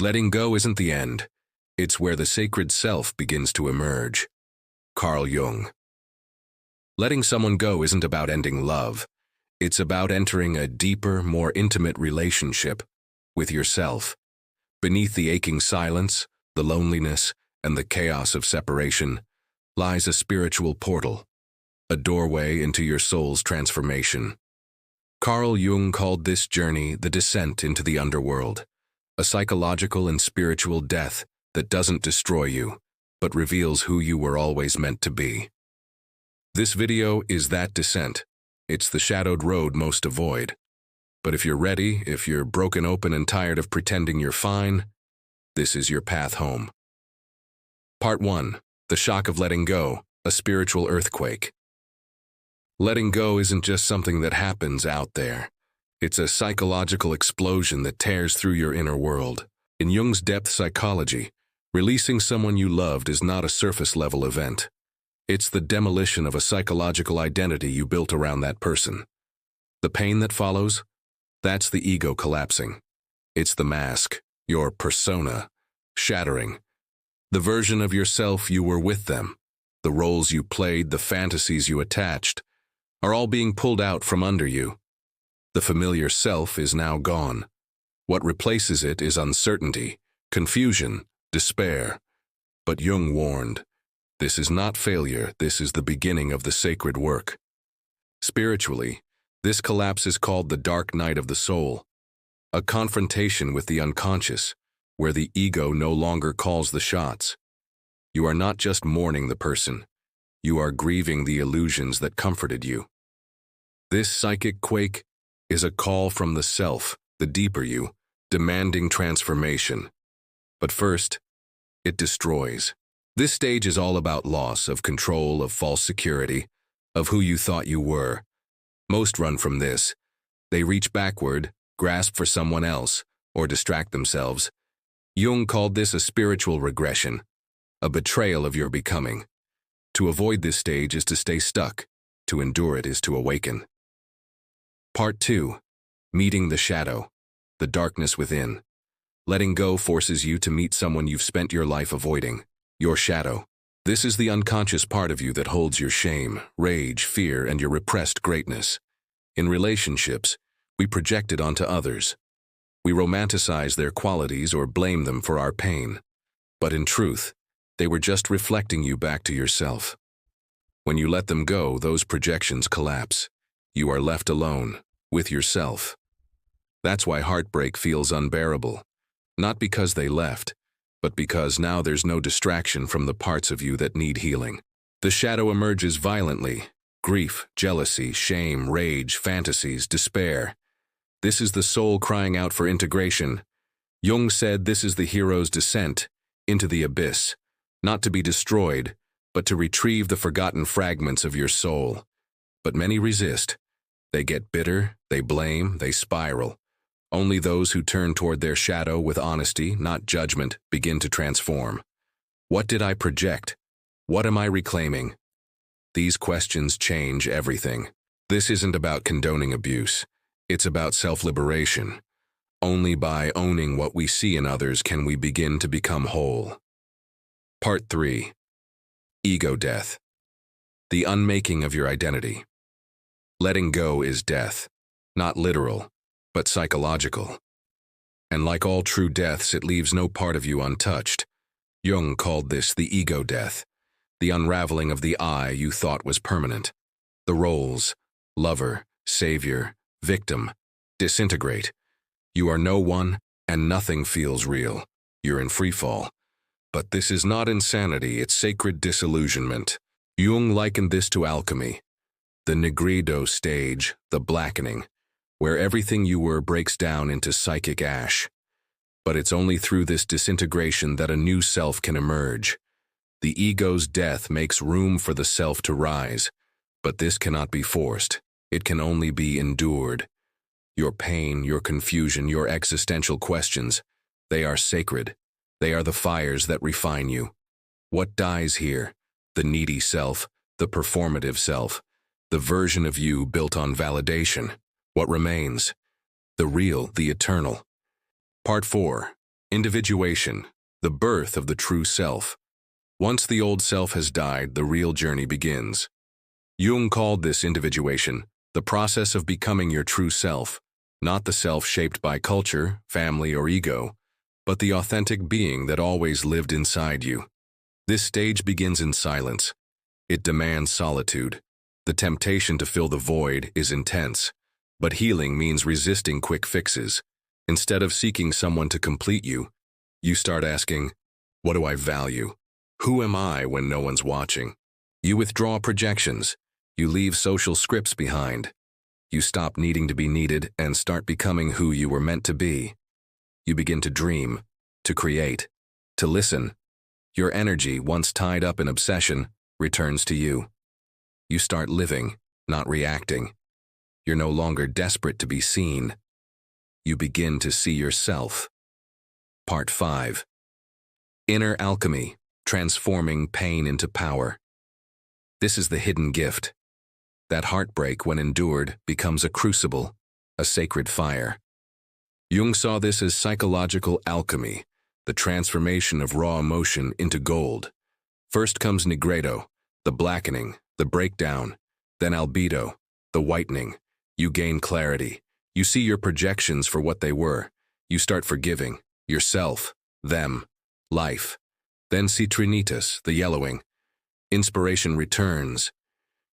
Letting go isn't the end. It's where the sacred self begins to emerge. Carl Jung. Letting someone go isn't about ending love. It's about entering a deeper, more intimate relationship with yourself. Beneath the aching silence, the loneliness, and the chaos of separation lies a spiritual portal, a doorway into your soul's transformation. Carl Jung called this journey the descent into the underworld, a psychological and spiritual death that doesn't destroy you, but reveals who you were always meant to be. This video is that descent. It's the shadowed road most avoid. But if you're ready, if you're broken open and tired of pretending you're fine, this is your path home. Part 1. The shock of letting go, a spiritual earthquake. Letting go isn't just something that happens out there. It's a psychological explosion that tears through your inner world. In Jung's depth psychology, releasing someone you loved is not a surface-level event. It's the demolition of a psychological identity you built around that person. The pain that follows? That's the ego collapsing. It's the mask, your persona, shattering. The version of yourself you were with them, the roles you played, the fantasies you attached, are all being pulled out from under you. The familiar self is now gone. What replaces it is uncertainty, confusion, despair. But Jung warned, this is not failure, this is the beginning of the sacred work. Spiritually, this collapse is called the dark night of the soul, a confrontation with the unconscious, where the ego no longer calls the shots. You are not just mourning the person, you are grieving the illusions that comforted you. This psychic quake is a call from the self, the deeper you, demanding transformation. But first, it destroys. This stage is all about loss of control, of false security, of who you thought you were. Most run from this. They reach backward, grasp for someone else, or distract themselves. Jung called this a spiritual regression, a betrayal of your becoming. To avoid this stage is to stay stuck. To endure it is to awaken. Part 2. Meeting the shadow, the darkness within. Letting go forces you to meet someone you've spent your life avoiding, your shadow. This is the unconscious part of you that holds your shame, rage, fear, and your repressed greatness. In relationships, we project it onto others. We romanticize their qualities or blame them for our pain. But in truth, they were just reflecting you back to yourself. When you let them go, those projections collapse. You are left alone, with yourself. That's why heartbreak feels unbearable. Not because they left, but because now there's no distraction from the parts of you that need healing. The shadow emerges violently. Grief, jealousy, shame, rage, fantasies, despair. This is the soul crying out for integration. Jung said this is the hero's descent into the abyss, not to be destroyed, but to retrieve the forgotten fragments of your soul. But many resist. They get bitter, they blame, they spiral. Only those who turn toward their shadow with honesty, not judgment, begin to transform. What did I project? What am I reclaiming? These questions change everything. This isn't about condoning abuse. It's about self-liberation. Only by owning what we see in others can we begin to become whole. Part 3. Ego death. The unmaking of your identity. Letting go is death, not literal, but psychological. And like all true deaths, it leaves no part of you untouched. Jung called this the ego death, the unraveling of the I you thought was permanent. The roles, lover, savior, victim, disintegrate. You are no one, and nothing feels real. You're in freefall. But this is not insanity, it's sacred disillusionment. Jung likened this to alchemy, the nigredo stage, the blackening, where everything you were breaks down into psychic ash. But it's only through this disintegration that a new self can emerge. The ego's death makes room for the self to rise, but this cannot be forced. It can only be endured. Your pain, your confusion, your existential questions, they are sacred. They are the fires that refine you. What dies here? The needy self, the performative self, the version of you built on validation. What remains? The real, the eternal. Part 4. Individuation, the birth of the true self. Once the old self has died, the real journey begins. Jung called this individuation the process of becoming your true self, not the self shaped by culture, family, or ego, but the authentic being that always lived inside you. This stage begins in silence. It demands solitude. The temptation to fill the void is intense, but healing means resisting quick fixes. Instead of seeking someone to complete you, you start asking, what do I value? Who am I when no one's watching? You withdraw projections. You leave social scripts behind. You stop needing to be needed and start becoming who you were meant to be. You begin to dream, to create, to listen. Your energy, once tied up in obsession, returns to you. You start living, not reacting. You're no longer desperate to be seen. You begin to see yourself. Part 5. Inner alchemy, transforming pain into power. This is the hidden gift. That heartbreak, when endured, becomes a crucible, a sacred fire. Jung saw this as psychological alchemy, the transformation of raw emotion into gold. First comes nigredo, the blackening, the breakdown, then albedo, the whitening. You gain clarity. You see your projections for what they were. You start forgiving yourself, them, life. Then citrinitas, the yellowing. Inspiration returns.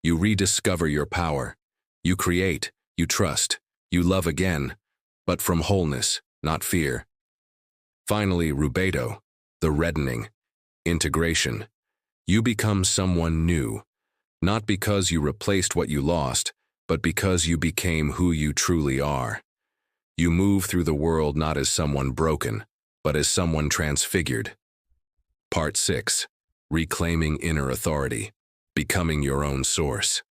You rediscover your power. You create, you trust, you love again, but from wholeness, not fear. Finally, rubedo, the reddening, integration. You become someone new, not because you replaced what you lost, but because you became who you truly are. You move through the world not as someone broken, but as someone transfigured. Part 6. Reclaiming inner authority, becoming your own source.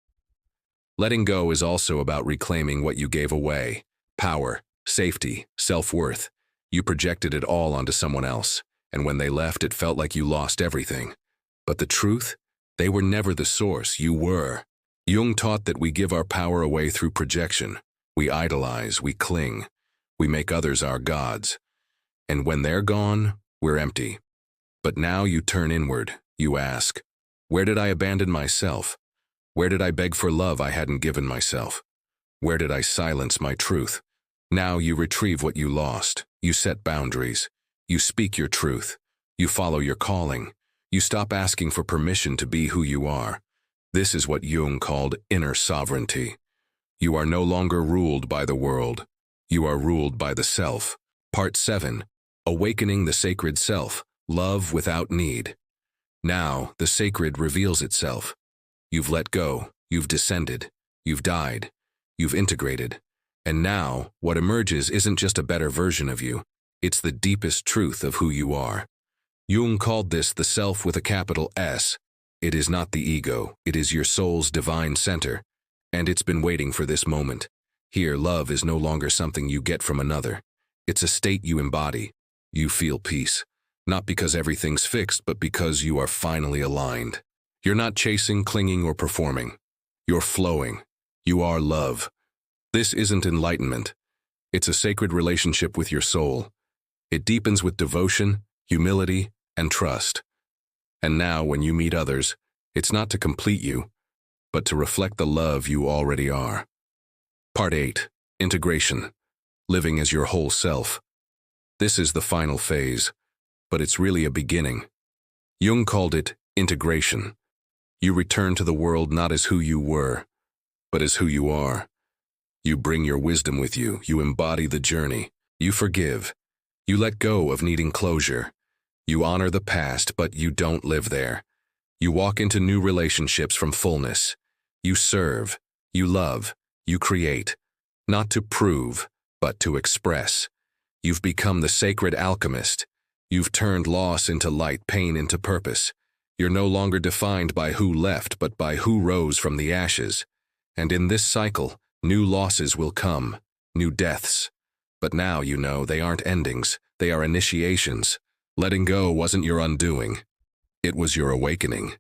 Letting go is also about reclaiming what you gave away. Power, safety, self-worth. You projected it all onto someone else, and when they left, it felt like you lost everything. But the truth? They were never the source, you were. Jung taught that we give our power away through projection. We idolize, we cling, we make others our gods. And when they're gone, we're empty. But now you turn inward, you ask, where did I abandon myself? Where did I beg for love I hadn't given myself? Where did I silence my truth? Now you retrieve what you lost. You set boundaries. You speak your truth. You follow your calling. You stop asking for permission to be who you are. This is what Jung called inner sovereignty. You are no longer ruled by the world. You are ruled by the self. Part 7. Awakening the sacred self. Love without need. Now, the sacred reveals itself. You've let go. You've descended. You've died. You've integrated. And now, what emerges isn't just a better version of you. It's the deepest truth of who you are. Jung called this the self with a capital S. It is not the ego. It is your soul's divine center. And it's been waiting for this moment. Here, love is no longer something you get from another. It's a state you embody. You feel peace. Not because everything's fixed, but because you are finally aligned. You're not chasing, clinging, or performing. You're flowing. You are love. This isn't enlightenment. It's a sacred relationship with your soul. It deepens with devotion, humility, and trust. And now, when you meet others, it's not to complete you, but to reflect the love you already are. Part 8. Integration. Living as your whole self. This is the final phase, but it's really a beginning. Jung called it integration. You return to the world not as who you were, but as who you are. You bring your wisdom with you. You embody the journey. You forgive. You let go of needing closure. You honor the past, but you don't live there. You walk into new relationships from fullness. You serve. You love. You create. Not to prove, but to express. You've become the sacred alchemist. You've turned loss into light, pain into purpose. You're no longer defined by who left, but by who rose from the ashes. And in this cycle, new losses will come, new deaths. But now you know they aren't endings, they are initiations. Letting go wasn't your undoing. It was your awakening.